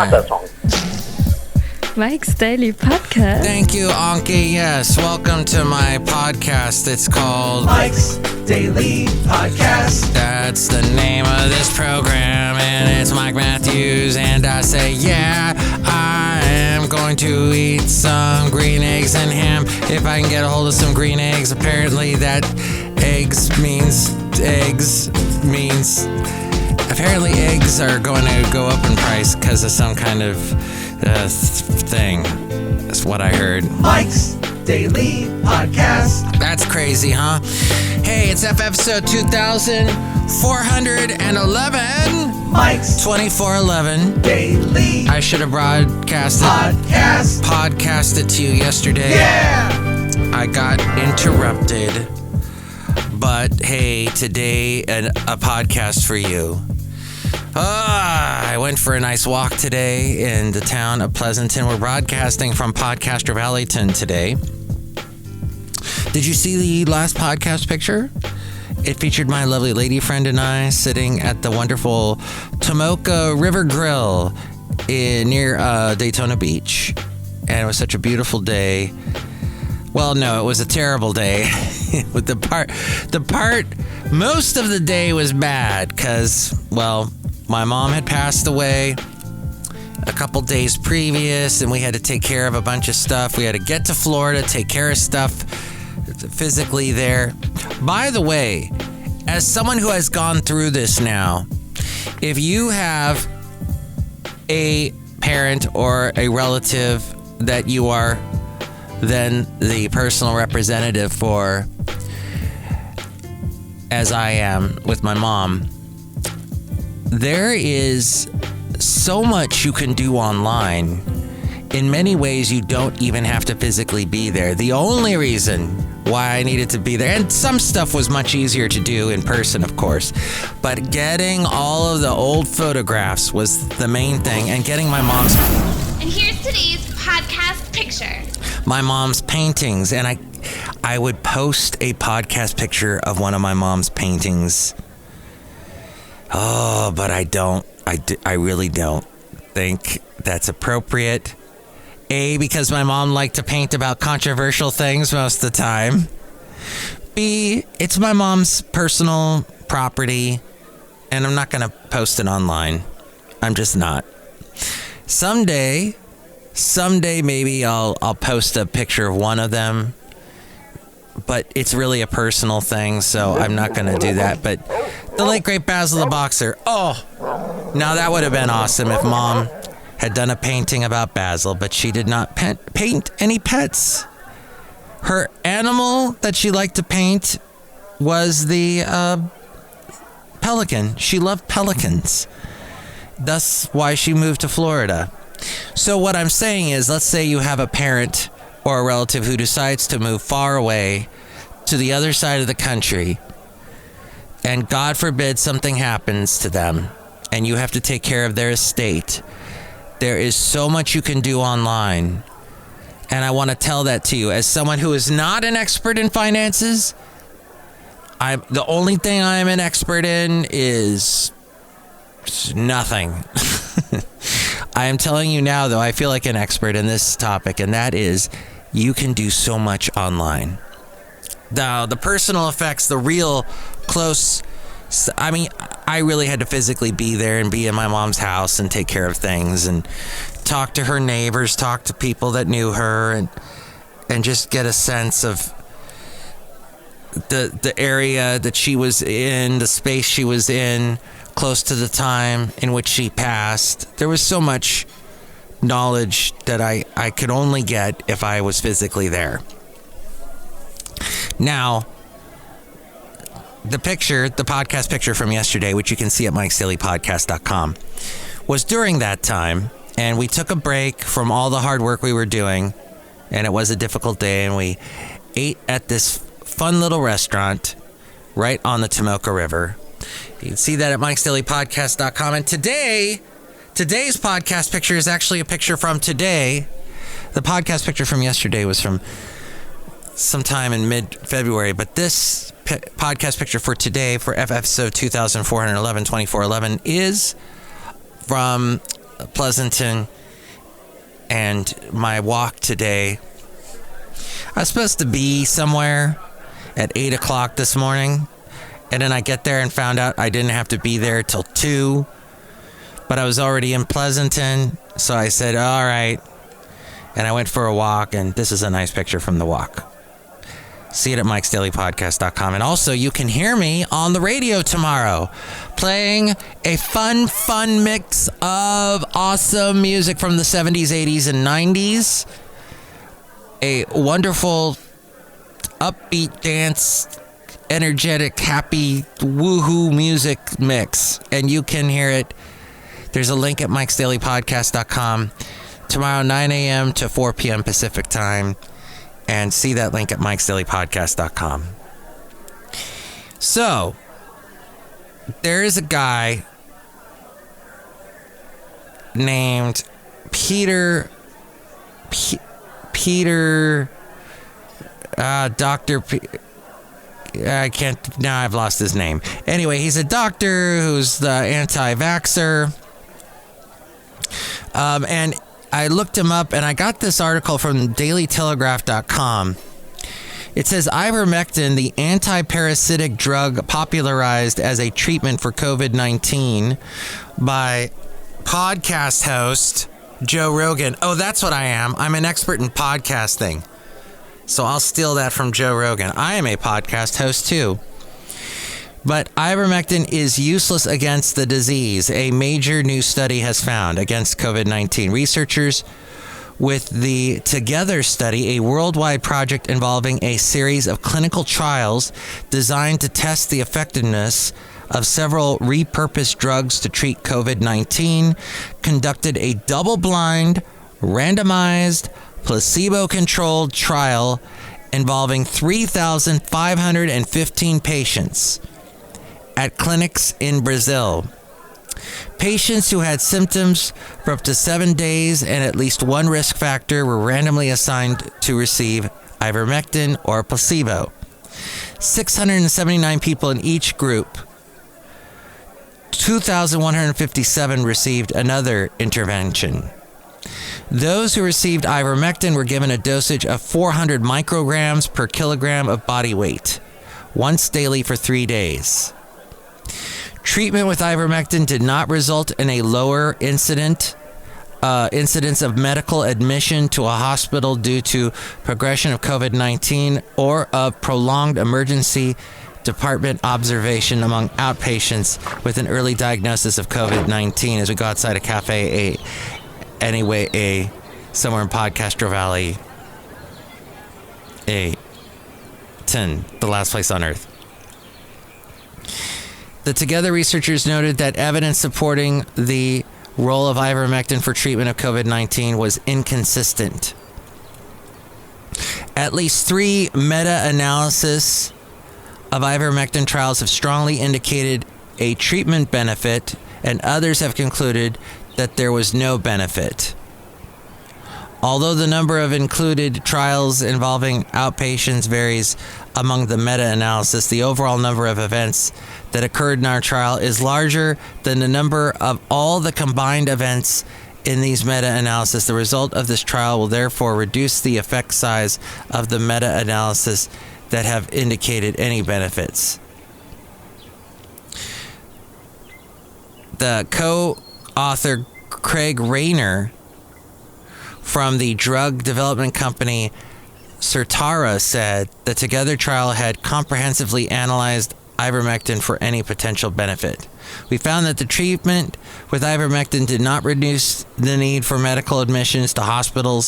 not that song. Mike's Daily Podcast. Thank you, Anki. Yes, welcome to my podcast. It's called Mike's Daily Podcast. That's the name of this program, and it's Mike Matthews, and I say, yeah, I am going to eat some green eggs and ham. If I can get a hold of some green eggs, apparently that apparently eggs are going to go up in price because of some kind of thing. That's what I heard. Mike's Daily Podcast. That's crazy, huh? Hey, it's episode 2411. Mike's 2411. Daily I should have podcasted to you yesterday. Yeah! I got interrupted. But hey, today a podcast for you. I went for a nice walk today in the town of Pleasanton. We're broadcasting from Podcaster Valleyton today. Did you see the last podcast picture? It featured my lovely lady friend and I sitting at the wonderful Tomoka River Grill near Daytona Beach. And it was such a beautiful day. Well, no, it was a terrible day. With most of the day was bad because, well, my mom had passed away a couple days previous, and we had to take care of a bunch of stuff. We had to get to Florida, take care of stuff physically there. By the way, as someone who has gone through this now, if you have a parent or a relative that you are then the personal representative for, as I am with my mom, there is so much you can do online. In many ways, you don't even have to physically be there. The only reason why I needed to be there, and some stuff was much easier to do in person, of course, but getting all of the old photographs was the main thing, and getting my mom's... And here's today's podcast picture. My mom's paintings, and I would post a podcast picture of one of my mom's paintings. Oh, but I really don't think that's appropriate. A, because my mom liked to paint about controversial things most of the time. B, it's my mom's personal property, and I'm not going to post it online. I'm just not. Someday maybe I'll post a picture of one of them, but it's really a personal thing, so I'm not going to do that. But the late great Basil the Boxer, now that would have been awesome if Mom had done a painting about Basil, but she did not paint any pets. Her animal that she liked to paint was the pelican. She loved pelicans. That's why she moved to Florida. So what I'm saying is, let's say you have a parent or a relative who decides to move far away to the other side of the country, and God forbid something happens to them, and you have to take care of their estate. There is so much you can do online, and I want to tell that to you. As someone who is not an expert in finances, the only thing I'm an expert in is nothing. I am telling you now, though, I feel like an expert in this topic, and that is you can do so much online. Now, the personal effects, the real close... I mean, I really had to physically be there and be in my mom's house and take care of things and talk to her neighbors, talk to people that knew her, and just get a sense of the area that she was in, the space she was in, close to the time in which she passed. There was so much knowledge that I could only get if I was physically there. Now, the podcast picture from yesterday, which you can see at mikesdailypodcast.com, was during that time, and we took a break from all the hard work we were doing, and it was a difficult day, and we ate at this fun little restaurant right on the Tomoka River. You can see that at mikesdailypodcast.com. And today's podcast picture is actually a picture from today. The podcast picture from yesterday was from sometime in mid-February, but this podcast picture for today, for episode 2411, is from Pleasanton and my walk today. I was supposed to be somewhere at 8 o'clock this morning, and then I get there and found out I didn't have to be there till 2, but I was already in Pleasanton, so I said, all right, and I went for a walk, and this is a nice picture from the walk. See it at mikesdailypodcast.com. And also, you can hear me on the radio tomorrow playing a fun mix of awesome music from the 70s, 80s, and 90s. A wonderful, upbeat dance, energetic, happy, woohoo music mix. And you can hear it. There's a link at mikesdailypodcast.com tomorrow, 9 a.m. to 4 p.m. Pacific time. And see that link at mikesdailypodcast.com. So, there is a guy named Peter, Dr. I can't, now I've lost his name. Anyway, he's a doctor who's the anti-vaxxer. And I looked him up, and I got this article from dailytelegraph.com. It says, ivermectin, the anti-parasitic drug popularized as a treatment for COVID-19 by podcast host Joe Rogan. Oh, that's what I am. I'm an expert in podcasting. So I'll steal that from Joe Rogan. I am a podcast host, too. But ivermectin is useless against the disease, a major new study has found against COVID-19. Researchers with the Together study, a worldwide project involving a series of clinical trials designed to test the effectiveness of several repurposed drugs to treat COVID-19, conducted a double-blind, randomized, placebo-controlled trial involving 3,515 patients at clinics in Brazil. Patients who had symptoms for up to 7 days and at least one risk factor were randomly assigned to receive ivermectin or placebo. 679 people in each group. 2,157 received another intervention. Those who received ivermectin were given a dosage of 400 micrograms per kilogram of body weight, once daily for 3 days. Treatment with ivermectin did not result in a lower incidence of medical admission to a hospital due to progression of COVID-19 or of prolonged emergency department observation among outpatients with an early diagnosis of COVID-19. As we go outside a cafe, somewhere in Podcastro Valley, the last place on earth. The Together researchers noted that evidence supporting the role of ivermectin for treatment of COVID-19 was inconsistent. At least 3 meta-analyses of ivermectin trials have strongly indicated a treatment benefit, and others have concluded that there was no benefit. Although the number of included trials involving outpatients varies among the meta-analysis, the overall number of events that occurred in our trial is larger than the number of all the combined events in these meta-analysis. The result of this trial will therefore reduce the effect size of the meta-analysis that have indicated any benefits. The co-author Craig Rayner from the drug development company Certara said the Together trial had comprehensively analyzed ivermectin for any potential benefit. We found that the treatment with ivermectin did not reduce the need for medical admissions to hospital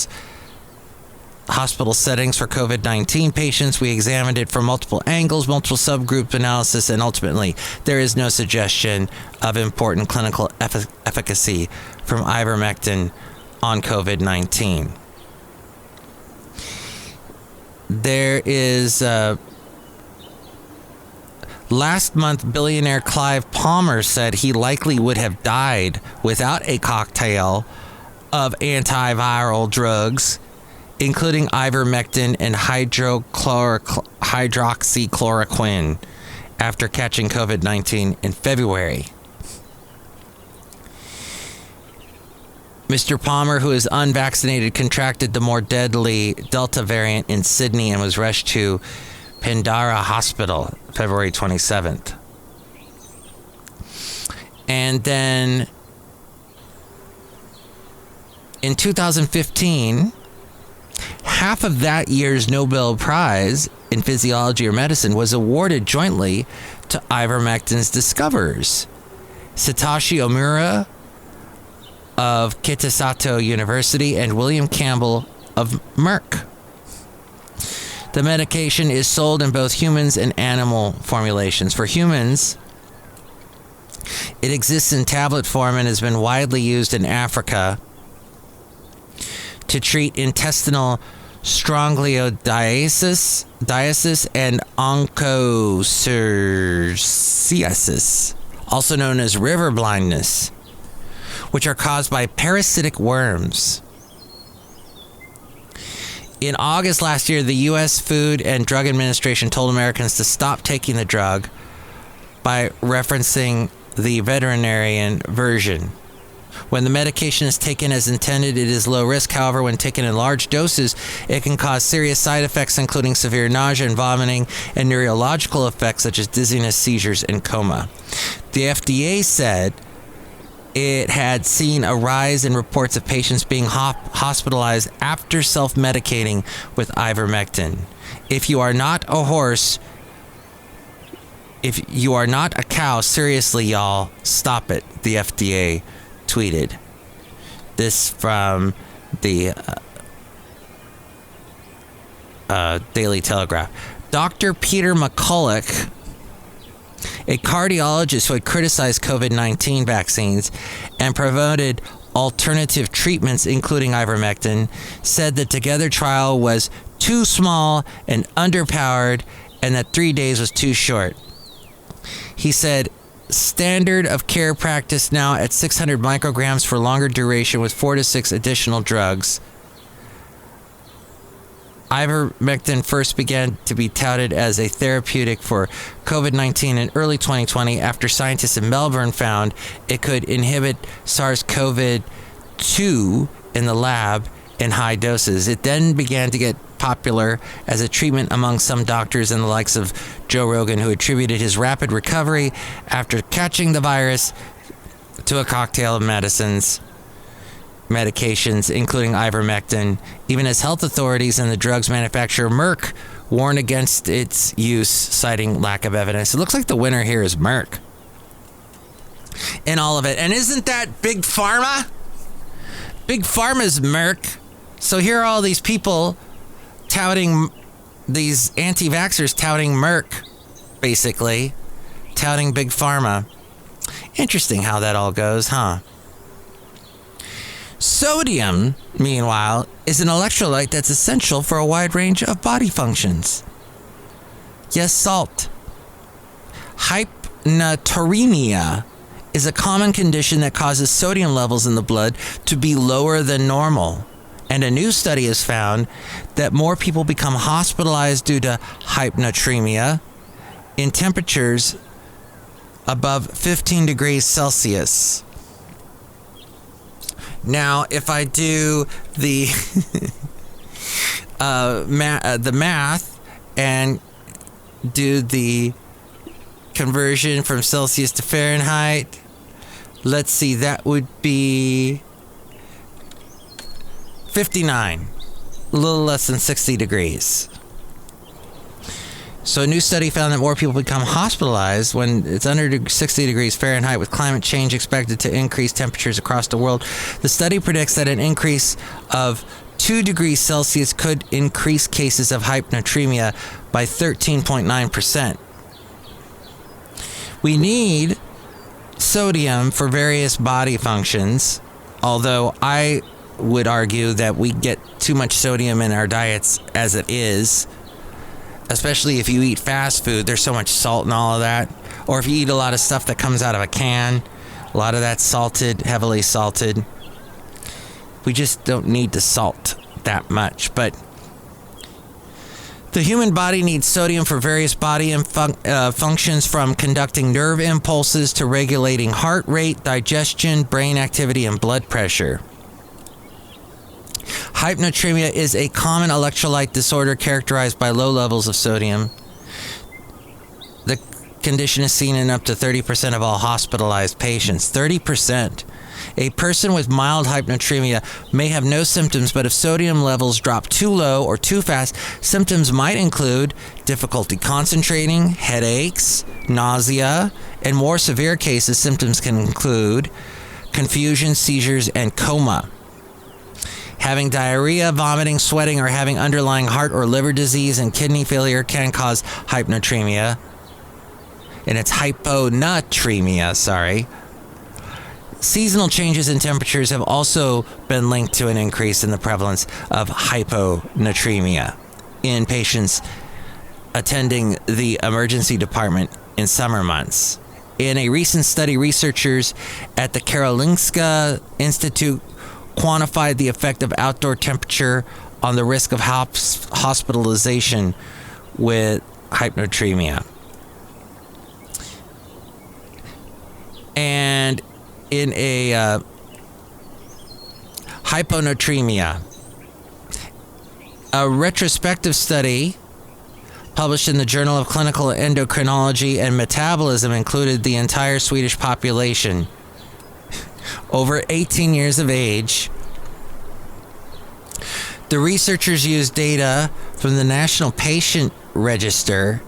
settings for COVID-19 patients. We examined it from multiple angles, multiple subgroup analysis, and ultimately there is no suggestion of important clinical efficacy from ivermectin on COVID-19. There is last month, billionaire Clive Palmer said he likely would have died without a cocktail of antiviral drugs, including ivermectin and hydroxychloroquine, after catching COVID-19 in February. Mr. Palmer, who is unvaccinated, contracted the more deadly Delta variant in Sydney and was rushed to Pindara Hospital February 27th. And then in 2015, half of that year's Nobel Prize in Physiology or Medicine was awarded jointly to ivermectin's discoverers, Satoshi Omura of Kitasato University and William Campbell of Merck. The medication is sold in both humans and animal formulations. For humans, it exists in tablet form and has been widely used in Africa to treat intestinal strongyloidiasis and onchocerciasis, also known as river blindness, which are caused by parasitic worms. In August last year, the U.S. Food and Drug Administration told Americans to stop taking the drug by referencing the veterinarian version. When the medication is taken as intended, it is low risk. However, when taken in large doses, it can cause serious side effects, including severe nausea and vomiting, and neurological effects such as dizziness, seizures, and coma. The FDA said it had seen a rise in reports of patients being hospitalized after self-medicating with ivermectin. If you are not a horse, if you are not a cow, seriously, y'all, stop it, the FDA tweeted. This from the Daily Telegraph. Dr. Peter McCulloch, a cardiologist who had criticized COVID-19 vaccines and promoted alternative treatments, including ivermectin, said the Together trial was too small and underpowered and that 3 days was too short. He said, standard of care practice now at 600 micrograms for longer duration with 4 to 6 additional drugs. Ivermectin first began to be touted as a therapeutic for COVID-19 in early 2020 after scientists in Melbourne found it could inhibit SARS-CoV-2 in the lab in high doses. It then began to get popular as a treatment among some doctors and the likes of Joe Rogan, who attributed his rapid recovery after catching the virus to a cocktail of medications, including ivermectin, even as health authorities and the drugs manufacturer Merck warned against its use, citing lack of evidence. It looks like the winner here is Merck in all of it. And isn't that Big Pharma? Big Pharma's Merck. So here are all these people touting, these anti-vaxxers touting Merck, basically, touting Big Pharma. Interesting how that all goes, huh? Sodium, meanwhile, is an electrolyte that's essential for a wide range of body functions. Yes, salt. Hyponatremia is a common condition that causes sodium levels in the blood to be lower than normal. And a new study has found that more people become hospitalized due to hyponatremia in temperatures above 15 degrees Celsius. Now, if I do the the math and do the conversion from Celsius to Fahrenheit, let's see, that would be 59, a little less than 60 degrees. So a new study found that more people become hospitalized when it's under 60 degrees Fahrenheit, with climate change expected to increase temperatures across the world. The study predicts that an increase of 2 degrees Celsius could increase cases of hyponatremia by 13.9%. We need sodium for various body functions, although I would argue that we get too much sodium in our diets as it is, especially if you eat fast food. There's so much salt and all of that. Or if you eat a lot of stuff that comes out of a can, a lot of that's salted, heavily salted. We just don't need to salt that much. But the human body needs sodium for various body functions, from conducting nerve impulses to regulating heart rate, digestion, brain activity, and blood pressure. Hyponatremia is a common electrolyte disorder characterized by low levels of sodium. The condition is seen in up to 30% of all hospitalized patients. 30%. A person with mild hyponatremia may have no symptoms, but if sodium levels drop too low or too fast, symptoms might include difficulty concentrating, headaches, nausea. In more severe cases, symptoms can include confusion, seizures, and coma. Having diarrhea, vomiting, sweating, or having underlying heart or liver disease and kidney failure can cause hyponatremia. And it's hyponatremia, sorry. Seasonal changes in temperatures have also been linked to an increase in the prevalence of hyponatremia in patients attending the emergency department in summer months. In a recent study, researchers at the Karolinska Institute quantified the effect of outdoor temperature on the risk of hospitalization with hyponatremia. And in a hyponatremia, a retrospective study published in the Journal of Clinical Endocrinology and Metabolism included the entire Swedish population over 18 years of age. The researchers used data from the National Patient Register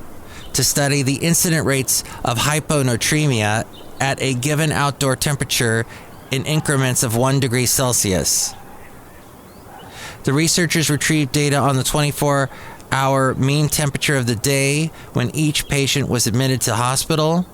to study the incident rates of hyponatremia at a given outdoor temperature in increments of 1 degree Celsius. The researchers retrieved data on the 24-hour mean temperature of the day when each patient was admitted to hospital.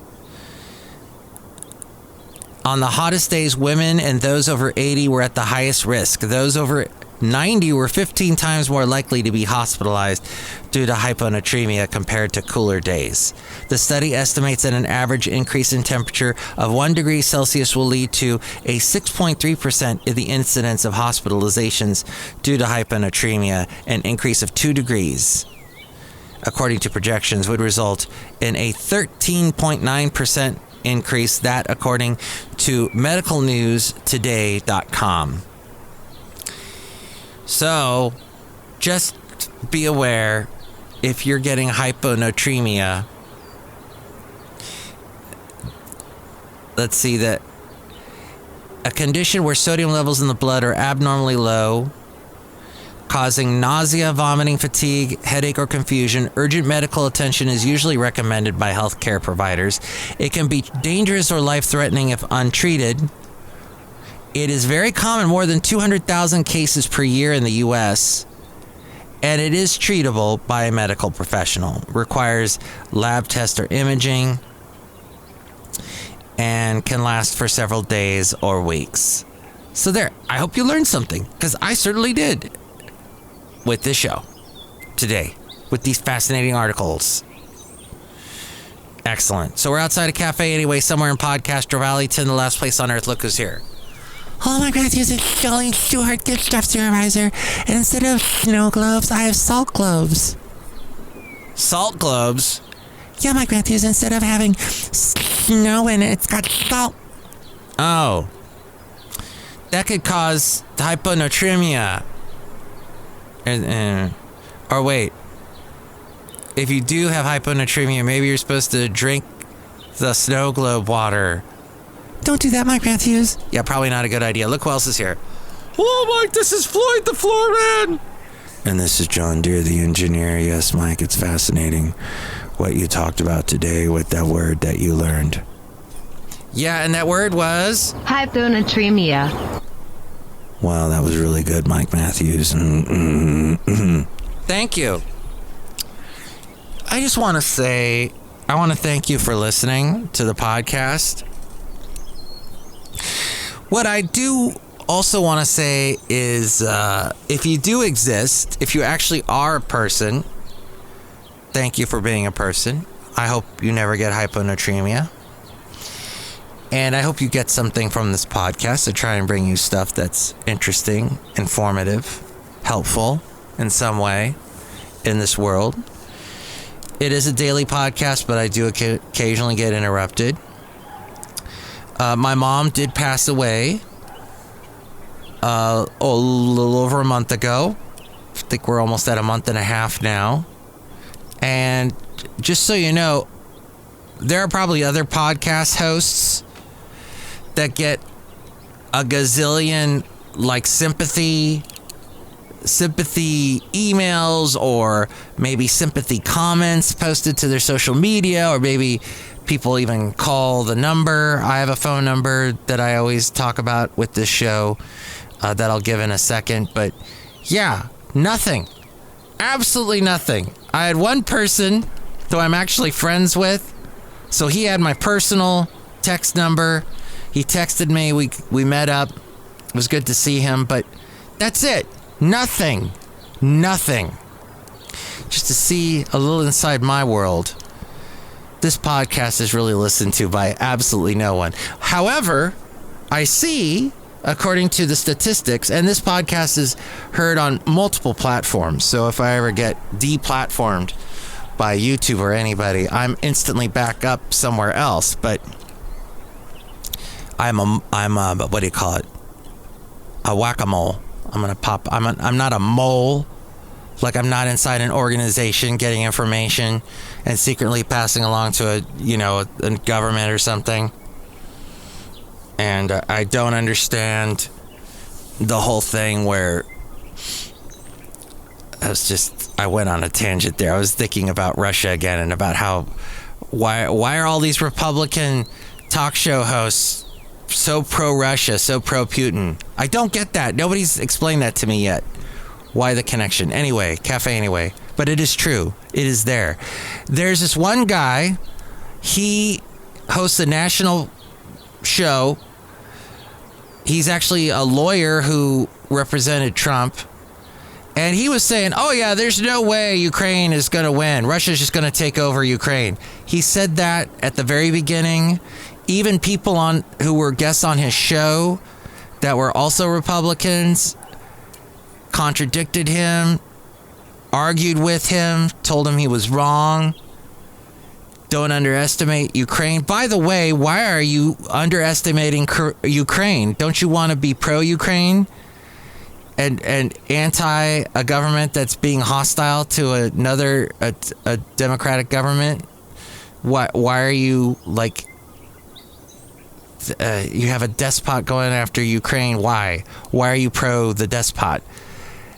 On the hottest days, women and those over 80 were at the highest risk. Those over 90 were 15 times more likely to be hospitalized due to hyponatremia compared to cooler days. The study estimates that an average increase in temperature of 1 degree Celsius will lead to a 6.3% in the incidence of hospitalizations due to hyponatremia. An increase of 2 degrees, according to projections, would result in a 13.9% increase, that according to medicalnewstoday.com. So, just be aware if you're getting hyponatremia. Let's see, that a condition where sodium levels in the blood are abnormally low, causing nausea, vomiting, fatigue, headache, or confusion. Urgent medical attention is usually recommended by healthcare providers. It can be dangerous or life-threatening if untreated. It is very common, more than 200,000 cases per year in the U.S., and it is treatable by a medical professional. Requires lab test or imaging, and can last for several days or weeks. So there, I hope you learned something, because I certainly did with this show today, with these fascinating articles. Excellent. So we're outside a cafe anyway, somewhere in Podcaster Valley, the last place on earth. Look who's here. Hello, my Matthews, it's Chely Shoehart, gift stuff supervisor. And instead of snow globes, I have salt globes. Salt globes? Yeah, Mike Matthews, instead of having snow in it, it's got salt. Oh. That could cause hyponatremia. Or wait. If you do have hyponatremia, maybe you're supposed to drink the snow globe water. Don't do that, Mike Matthews. Yeah, probably not a good idea. Look who else is here. Hello, Mike. This is Floyd the Floorman. And this is John Deere, the engineer. Yes, Mike, it's fascinating what you talked about today with that word that you learned. Yeah, and that word was? Hyponatremia. Wow, that was really good, Mike Matthews. Thank you. I just want to say, I want to thank you for listening to the podcast. What I do also want to say is, if you do exist, if you actually are a person, thank you for being a person. I hope you never get hyponatremia. And I hope you get something from this podcast to try and bring you stuff that's interesting, informative, helpful in some way in this world. It is a daily podcast, but I do occasionally get interrupted. My mom did pass away a little over a month ago. I think we're almost at a month and a half now. And just so you know, there are probably other podcast hosts that get a gazillion like sympathy emails, or maybe sympathy comments posted to their social media, or maybe people even call the number. I have a phone number that I always talk about with this show that I'll give in a second. But yeah, nothing. Absolutely nothing. I had one person who I'm actually friends with, so he had my personal text number. He texted me. We met up. It was good to see him, but that's it. Nothing. Just to see a little inside my world. This podcast is really listened to by absolutely no one. However, I see, according to the statistics, and this podcast is heard on multiple platforms, so if I ever get deplatformed by YouTube or anybody, I'm instantly back up somewhere else. But I'm a what do you call it? A whack-a-mole. I'm not a mole. Like, I'm not inside an organization getting information and secretly passing along to a government or something. And I don't understand the whole thing where I went on a tangent there. I was thinking about Russia again, and about why are all these Republican talk show hosts so pro-Russia, so pro-Putin? I don't get that. Nobody's explained that to me yet. Why the connection? Anyway, cafe anyway. But it is true. It is there. There's this one guy. He hosts a national show. He's actually a lawyer who represented Trump. And he was saying, oh yeah, there's no way Ukraine is going to win. Russia's just going to take over Ukraine. He said that at the very beginning. Even people who were guests on his show that were also Republicans contradicted him, argued with him, told him he was wrong. Don't underestimate Ukraine. By the way, why are you underestimating Ukraine? Don't you want to be pro-Ukraine and anti a government that's being hostile to another a democratic government? Why are you like? You have a despot going after Ukraine. Why? Why are you pro the despot?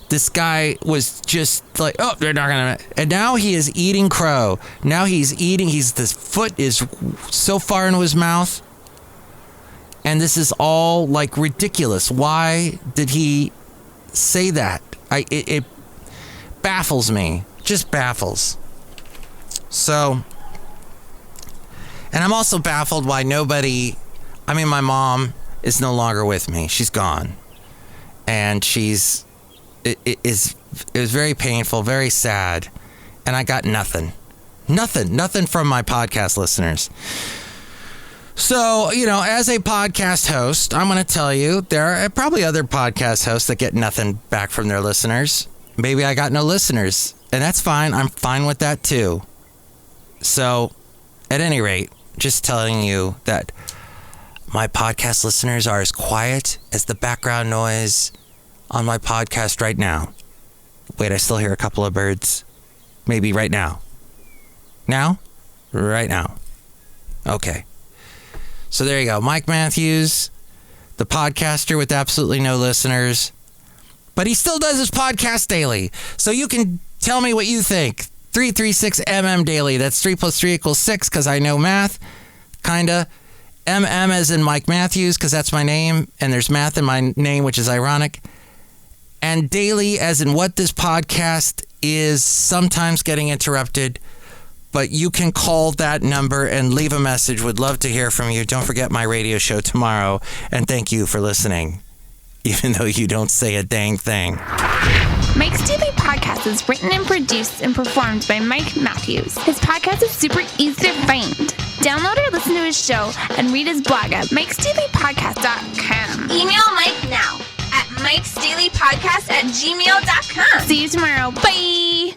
This guy was just like, oh, they're not gonna. And now he is eating crow. Now he's eating. This foot is so far into his mouth, and this is all like ridiculous. Why did he say that? It baffles me. Just baffles. So, and I'm also baffled why nobody. I mean, my mom is no longer with me. She's gone. And it was very painful, very sad. And I got nothing from my podcast listeners. So, as a podcast host, I'm going to tell you, there are probably other podcast hosts that get nothing back from their listeners. Maybe I got no listeners, and that's fine. I'm fine with that too. So, at any rate, just telling you that my podcast listeners are as quiet as the background noise on my podcast right now. Wait, I still hear a couple of birds. Maybe right now. Now? Right now. Okay. So there you go. Mike Matthews, the podcaster with absolutely no listeners. But he still does his podcast daily. So you can tell me what you think. 336MM daily. That's 3 + 3 = 6, because I know math. Kinda. MM as in Mike Matthews, because that's my name, and there's math in my name, which is ironic. And daily as in what this podcast is sometimes getting interrupted, but you can call that number and leave a message. Would love to hear from you. Don't forget my radio show tomorrow, and thank you for listening, even though you don't say a dang thing. Mike's Daily Podcast is written and produced and performed by Mike Matthews. His podcast is super easy to find. Download or listen to his show and read his blog at mikesdailypodcast.com. Email Mike now at mikesdailypodcast@gmail.com. See you tomorrow. Bye!